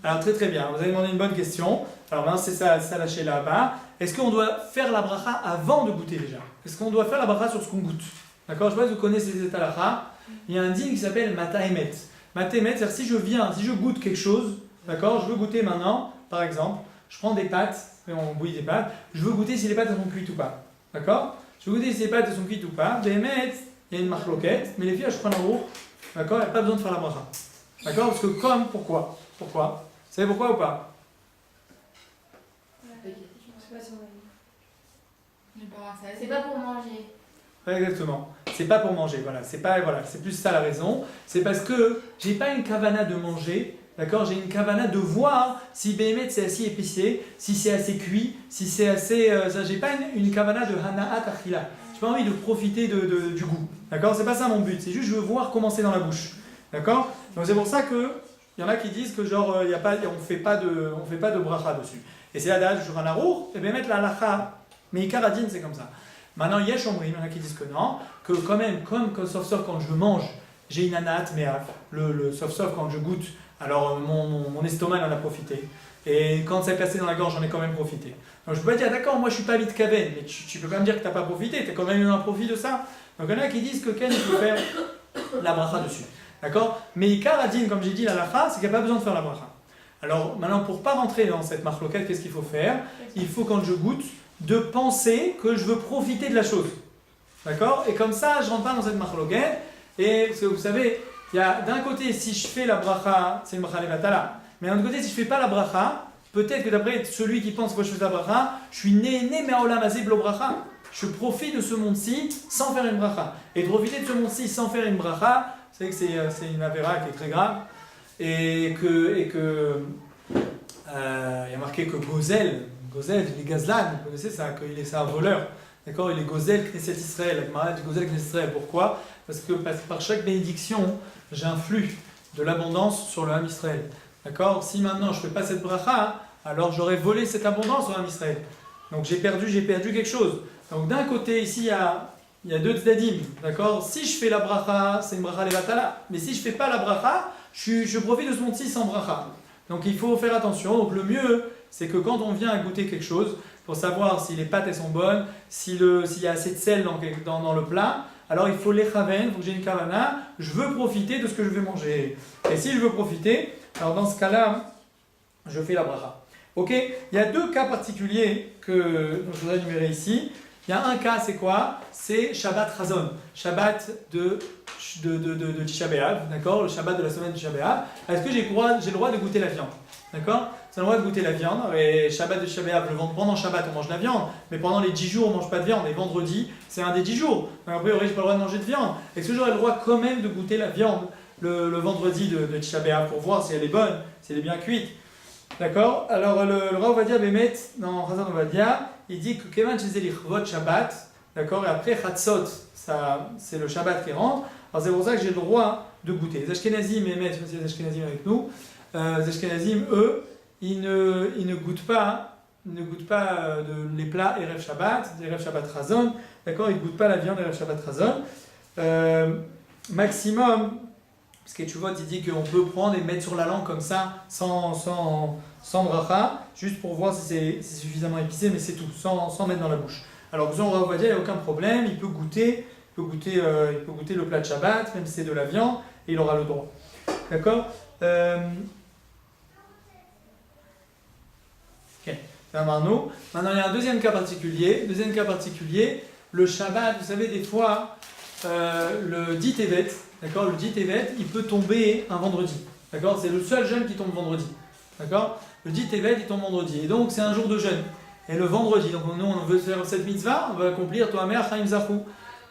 Alors très bien, vous avez demandé une bonne question. Alors maintenant c'est ça lâcher là-bas. Est-ce qu'on doit faire la bracha avant de goûter déjà? Est-ce qu'on doit faire la bracha sur ce qu'on goûte? D'accord? Je ne sais pas si vous connaissez cette halakha. Il y a un dîme qui s'appelle Mata Emet. Matémet, c'est-à-dire si je goûte quelque chose, d'accord, je veux goûter maintenant, par exemple, je prends des pâtes, et on bouillit des pâtes, je veux goûter si les pâtes elles sont cuites ou pas, d'accord? Je veux goûter si les pâtes elles sont cuites ou pas, Béhémet, il y a une marloquette, mais les filles, je prends un roux, d'accord, il n'y a pas besoin de faire la bracha. D'accord? Parce que pourquoi? Pourquoi? Vous savez pourquoi ou pas? C'est pas pour manger. Ouais, exactement. C'est pas pour manger, voilà. C'est plus ça la raison. C'est parce que j'ai pas une kavana de manger, d'accord? J'ai une kavana de voir si Béhémet c'est assez épicé, si c'est assez cuit, si c'est assez. J'ai pas une kavana de hana'at achila. J'ai pas envie de profiter du goût, d'accord? C'est pas ça mon but. C'est juste je veux voir comment c'est dans la bouche, d'accord? Donc c'est pour ça que il y en a qui disent que genre on fait pas de bracha dessus. Et c'est la date du Shulchan Aruch, et Béhémet la halacha, mais Ikar Adin c'est comme ça. Maintenant, Yesh Omrim, il y en a qui disent que non, que quand même, comme sauf quand je mange, j'ai une anat me'av, sauf quand je goûte, alors mon estomac il en a profité. Et quand c'est passé dans la gorge, j'en ai quand même profité. Donc je peux pas dire, d'accord, moi je suis pas mitkaven, mais tu peux pas me dire que tu n'as pas profité, tu as quand même eu un profit de ça. Donc il y en a qui disent que Ken il peut faire la bracha dessus. D'accord? Mais Ikar Adin, comme j'ai dit, la lacha, c'est qu'il n'y a pas besoin de faire la bracha. Alors maintenant, pour pas rentrer dans cette marloquette, qu'est-ce qu'il faut faire? Il faut quand je goûte, de penser que je veux profiter de la chose. D'accord? Et comme ça, je ne rentre pas dans cette marloquette. Et parce que vous savez, il y a d'un côté, si je fais la bracha, c'est une bracha levatala. Mais d'un autre côté, si je ne fais pas la bracha, peut-être que d'après celui qui pense que je fais la bracha, je suis né mais olam hazé blo bracha. Je profite de ce monde-ci sans faire une bracha. Et de profiter de ce monde-ci sans faire une bracha, vous savez que c'est une avéra qui est très grave. Et que il y a marqué que Gozel, il est gazlan, vous connaissez ça, c'est un voleur. D'accord? Il est Gozel Knesset Israël. La Gemara dit Gozel Knesset Israël. Pourquoi? Parce que par chaque bénédiction, j'influe de l'abondance sur le Ham Israël. D'accord? Si maintenant je ne fais pas cette bracha, alors j'aurais volé cette abondance au Ham Israël. Donc j'ai perdu quelque chose. Donc d'un côté, ici, il y a deux tzadim. D'accord? Si je fais la bracha, c'est une bracha levatala. Mais si je ne fais pas la bracha, je profite de ce monde-ci sans bracha. Donc il faut faire attention. Donc le mieux, c'est que quand on vient à goûter quelque chose, pour savoir si les pâtes elles sont bonnes, s'il y a assez de sel dans le plat, alors il faut l'échaven, il faut que j'ai une kavana, je veux profiter de ce que je vais manger. Et si je veux profiter, alors dans ce cas-là, je fais la bracha. Ok? Il y a deux cas particuliers que je voudrais énumérer ici. Il y a un cas, c'est quoi? C'est Shabbat Chazon, Shabbat de Tisha B'Av, d'accord? Le Shabbat de la semaine de Tisha B'Av. Est-ce que j'ai le droit de goûter la viande? D'accord? C'est le droit de goûter la viande. Et Shabbat de Tisha B'Av, pendant Shabbat, on mange de la viande, mais pendant les 10 jours, on ne mange pas de viande. Et vendredi, c'est un des 10 jours. Donc, a priori, je n'ai pas le droit de manger de viande. Est-ce que j'aurais le droit quand même de goûter la viande le vendredi de Tisha B'Av pour voir si elle est bonne, si elle est bien cuite? D'accord? Alors, le Rav Ovadia Bémet, dans Chazon Ovadia, il dit que Kevan Chezelichvot Shabbat, d'accord? Et après, Chatzot, c'est le Shabbat qui rentre. Alors, c'est pour ça que j'ai le droit de goûter. Les Ashkenazim, Bémet, je sais pas si les Ashkenazim avec nous, les Ashkenazim, eux, ils ne goûtent pas les plats Erev Shabbat, Erev Shabbat Razon, d'accord? Ils ne goûtent pas la viande Erev Shabbat Razon. Maximum, parce que tu vois, il dit qu'on peut prendre et mettre sur la langue comme ça, sans bracha, juste pour voir si c'est suffisamment épicé, mais c'est tout, sans mettre dans la bouche. Alors, on va dire, il n'y a aucun problème, il peut goûter le plat de Shabbat, même si c'est de la viande, et il aura le droit. D'accord? Ok, c'est un marneau. Maintenant, il y a un deuxième cas particulier. Le Shabbat, vous savez, des fois, le dit Tevet, d'accord, le dit Tevet, il peut tomber un vendredi. D'accord, c'est le seul jeûne qui tombe vendredi. D'accord, le dit Tevet, il tombe vendredi. Et donc, c'est un jour de jeûne. Et le vendredi, donc nous, on veut faire cette mitzvah, on veut accomplir Toa Mer Chaim Zachou.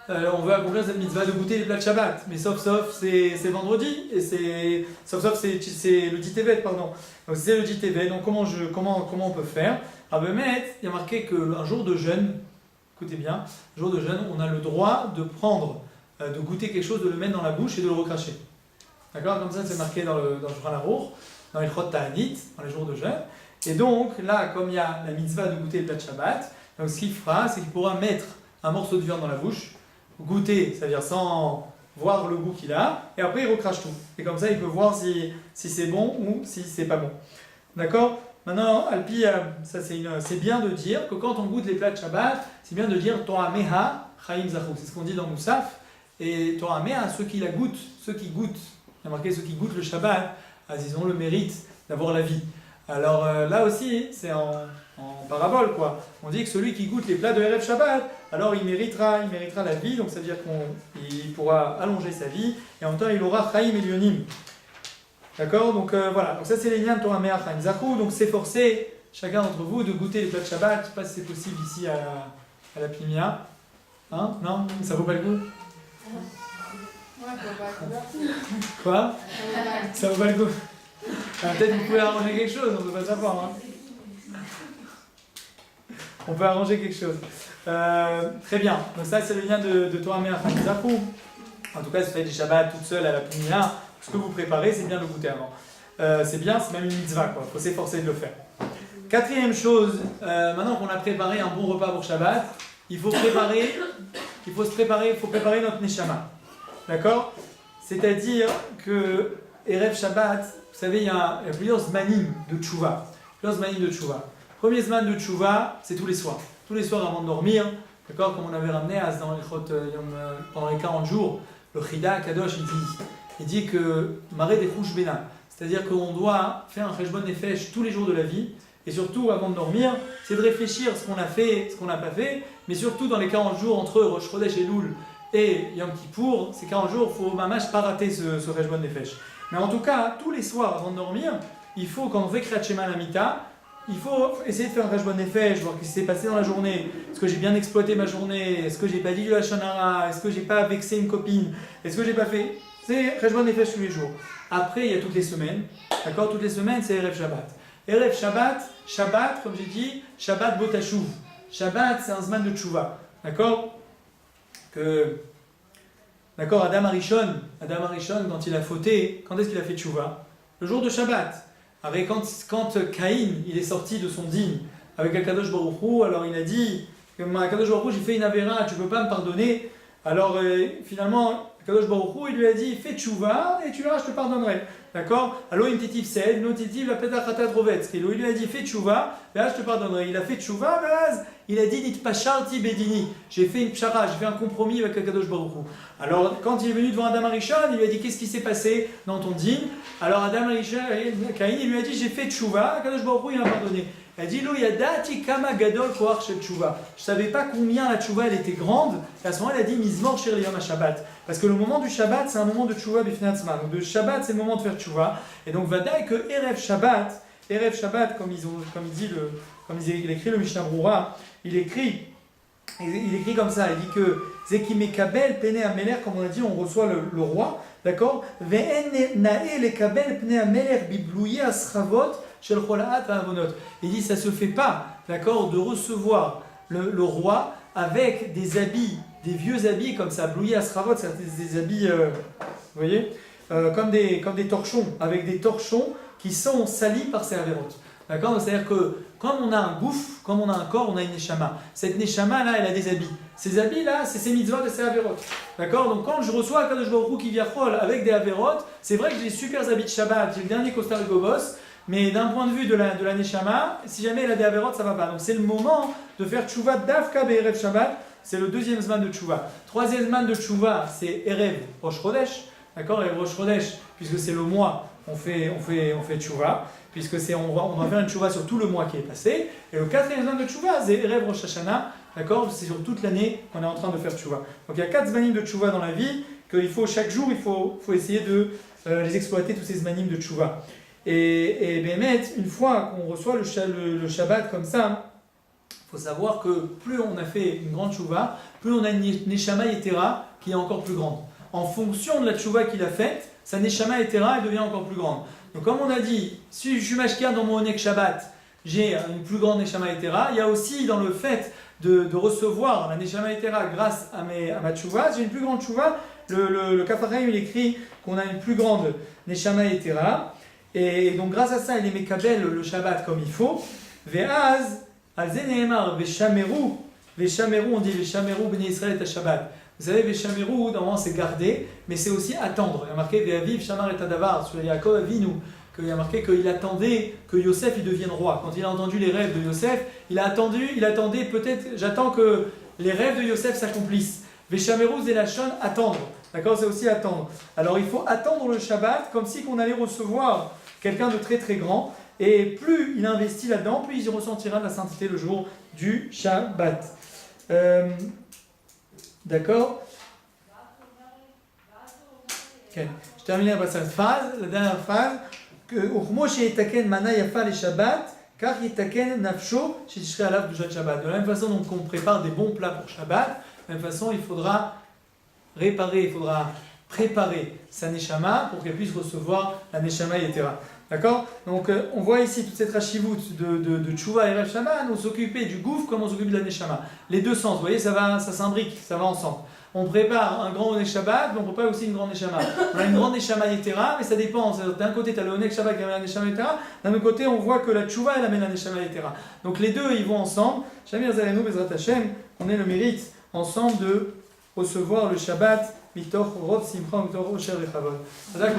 On veut accomplir cette mitzvah de goûter les plats de Shabbat. Mais sauf, c'est vendredi. Et c'est le dit Tevet, pardon. Donc, c'est le dit Tevet. Donc, comment on peut faire? À Bémet, il y a marqué qu'un jour de jeûne, écoutez bien, jour de jeûne, on a le droit de prendre, de goûter quelque chose, de le mettre dans la bouche et de le recracher. D'accord? Comme ça, c'est marqué dans le Shulchan Aruch, dans les Chot Ta'anit, dans les jours de jeûne. Et donc, là, comme il y a la mitzvah de goûter le plat de Shabbat, donc ce qu'il fera, c'est qu'il pourra mettre un morceau de viande dans la bouche, goûter, c'est-à-dire sans voir le goût qu'il a, et après il recrache tout. Et comme ça, il peut voir si c'est bon ou si c'est pas bon. D'accord? Maintenant, Alpi, c'est bien de dire que quand on goûte les plats de Shabbat, c'est bien de dire Torah Meha Chaim Zachou. C'est ce qu'on dit dans Moussaf. Et Torah Meha, ceux qui goûtent il y a marqué ceux qui goûtent le Shabbat, ils ont le mérite d'avoir la vie. Alors là aussi, c'est en parabole quoi. On dit que celui qui goûte les plats de Erev Shabbat, alors il méritera la vie, donc ça veut dire qu'il pourra allonger sa vie, et en même temps il aura Chaim Elionim. D'accord, donc voilà, donc ça c'est les liens de Torah Mea Chaim Zakou, donc c'est forcé chacun d'entre vous de goûter les plats de Shabbat. Je ne sais pas si c'est possible ici à la Pimia. Hein? Non? Ça vaut pas le coup? Quoi? Ça vaut pas le coup? Peut-être que vous pouvez arranger quelque chose, on ne peut pas savoir. Hein? On peut arranger quelque chose. Très bien, donc ça c'est le lien de Torah Mea Chaim Zakou. En tout cas, si vous faites des Shabbats toute seule à la Pimia, ce que vous préparez, c'est bien de le goûter avant. C'est bien, c'est même une mitzvah, quoi. Il faut s'efforcer de le faire. Quatrième chose, maintenant qu'on a préparé un bon repas pour Shabbat, il faut préparer notre Neshama. D'accord? C'est-à-dire que Erev Shabbat, vous savez, il y a plusieurs zmanim de tchouva. Premier zman de tchouva, c'est tous les soirs. Tous les soirs avant de dormir, d'accord? Comme on avait ramené dans pendant les 40 jours, le Chida Kadosh, il dit que Maré des Chouch Bena, c'est-à-dire qu'on doit faire un Cheshbon Nefesh tous les jours de la vie, et surtout avant de dormir, c'est de réfléchir ce qu'on a fait, ce qu'on n'a pas fait, mais surtout dans les 40 jours entre Rosh Chodesh et Loul et Yom Kippour, ces 40 jours, il faut mamash pas rater ce Cheshbon Nefesh. Mais en tout cas, tous les soirs avant de dormir, il faut, quand on fait Kriyat Shema Lamita, il faut essayer de faire un Cheshbon Nefesh, voir ce qui s'est passé dans la journée. Est-ce que j'ai bien exploité ma journée? Est-ce que j'ai pas dit du Lashon Hara? Est-ce que j'ai pas vexé une copine? Est-ce que j'ai pas fait? C'est Cheshbon Nefesh tous les jours. Après, il y a toutes les semaines. D'accord? Toutes les semaines, c'est Erev Shabbat. Erev Shabbat, comme j'ai dit, Shabbat Botashuv. Shabbat, c'est un zman de tchouva. D'accord? D'accord, Adam Arishon, quand il a fauté, quand est-ce qu'il a fait tchouva? Le jour de Shabbat. Avec, quand Caïn, il est sorti de son dîme avec Akadosh Baruch Hu, alors il a dit, Akadosh Baruch Hu, j'ai fait une avéra, tu ne peux pas me pardonner. Alors finalement, Akadosh Baruch Hu, il lui a dit, fais tchouva et tu verras, je te pardonnerai. D'accord? Alors il titif sed, il titif la petachata drovetz. Il lui a dit, fais tchouva, là je te pardonnerai. Il a fait tchouva, il a dit, dit pacharti bedini. J'ai fait une pchara, j'ai fait un compromis avec Akadosh Baruch Hu. Alors quand il est venu devant Adam Arishon, il lui a dit, qu'est-ce qui s'est passé dans ton dîme? Alors Adam Arishon, Caïn, il lui a dit, j'ai fait tchouva, Akadosh Baruch Hu, il m'a pardonné. Elle dit, lo yadati kama gadol koach shel tchouva. Je savais pas combien la tchouva elle était grande. Et à ce moment, elle a dit, mizmor shir liyom ha-shabbat. Parce que le moment du Shabbat, c'est un moment de tchouva bifnei atzma. Donc de Shabbat, c'est le moment de faire tchouva. Et donc vadaï que Erev Shabbat, comme il écrit le Mishnah Brura, il écrit comme ça, il dit que Zeki Mekabel Pene Ameler, comme on a dit, on reçoit le roi, d'accord? Ve'en nae lekabel Pene Ameler biblouye aschavot shel cholaat va'avonot. Il dit ça se fait pas, d'accord, de recevoir le roi avec des habits, des vieux habits comme ça, blouye aschavot, c'est des habits, vous voyez, comme des torchons, avec des torchons qui sont salis par ces avérotes. D'accord? C'est-à-dire que comme on a un gouffre, comme on a un corps, on a une neshama. Cette neshama là, elle a des habits. Ces habits là, c'est ces mitzvot de ces avérotes. D'accord? Donc quand je reçois Akadosh Baruch Hu qui vient avec des avérotes, c'est vrai que j'ai des super habits de Shabbat, j'ai le dernier costard de Gobos, mais d'un point de vue de la neshama, si jamais elle a des avérotes, ça va pas. Donc c'est le moment de faire tchouva dafka be'erev Shabbat. C'est le deuxième zman de tchouva. Troisième zman de tchouva, c'est Erev Rosh Chodesh. D'accord? Erev Rosh Chodesh, puisque c'est le mois, on fait tchouva. Puisque on va faire une tchouva sur tout le mois qui est passé. Et le quatrième zman de tchouva, c'est Erev Rosh Hashanah. D'accord? C'est sur toute l'année qu'on est en train de faire tchouva. Donc il y a 4 zmanim de tchouva dans la vie, qu'il faut chaque jour, il faut essayer de les exploiter, tous ces zmanim de tchouva. Et Bémet, une fois qu'on reçoit le Shabbat comme ça, il faut savoir que plus on a fait une grande tchouva, plus on a une neshama yetera qui est encore plus grande. En fonction de la tchouva qu'il a faite, sa neshama yetera, elle devient encore plus grande. Donc comme on a dit, si je suis mashkia dans mon onek Shabbat, j'ai une plus grande neshama yetera. Il y a aussi dans le fait de recevoir la neshama yetera grâce à ma tchouva, j'ai une plus grande tchouva. Le Kafarim, il écrit qu'on a une plus grande neshama yetera. Et donc grâce à ça, il est mekabel le Shabbat comme il faut. Ve'az, al-zeneemar, ve'shameru, on dit ve'shameru b'nei Israël et Shabbat. Vous savez, Veshameru, normalement c'est garder, mais c'est aussi attendre. Il y a marqué Ve'aviv Shamar et Tadavar sur Yaakov Avinu, qu'il y a marqué qu'il attendait que Yosef il devienne roi. Quand il a entendu les rêves de Yosef, il attendait peut-être, j'attends que les rêves de Yosef s'accomplissent. Veshameru zelachon, attendre. D'accord, c'est aussi attendre. Alors il faut attendre le Shabbat comme si on allait recevoir quelqu'un de très très grand. Et plus il investit là-dedans, plus il ressentira de la sainteté le jour du Shabbat. D'accord. Okay. Je termine par cette phrase, la dernière phrase. Uchmo she'etaken mana yafa le Shabbat, car yetaken nafsho she'tishre alav dushat Shabbat. De la même façon donc on prépare des bons plats pour Shabbat, de la même façon il faudra réparer, il faudra préparer sa neshama pour qu'elle puisse recevoir la neshama yetera. D'accord? Donc on voit ici toute cette rachivut de Tchouva et Erev Shabbat, on s'occupait du gouffre comme on s'occupe de la neshama. Les deux sens, vous voyez, ça s'imbrique, ça va ensemble. On prépare un grand Oneg Shabbat, mais on prépare aussi une grande Neshama. On a une grande Neshama Yetera, mais ça dépend. D'un côté, tu as le Oneg Shabbat qui amène la Neshama Yetera, d'un autre côté, on voit que la Tchouva, elle amène la Neshama Yetera. Donc les deux, ils vont ensemble. Shamir Zalenu Bezrat Hashem, on ait le mérite ensemble de recevoir le Shabbat, Mitoch Rov Simcha, Mitoch Osher Rechavod. Merci.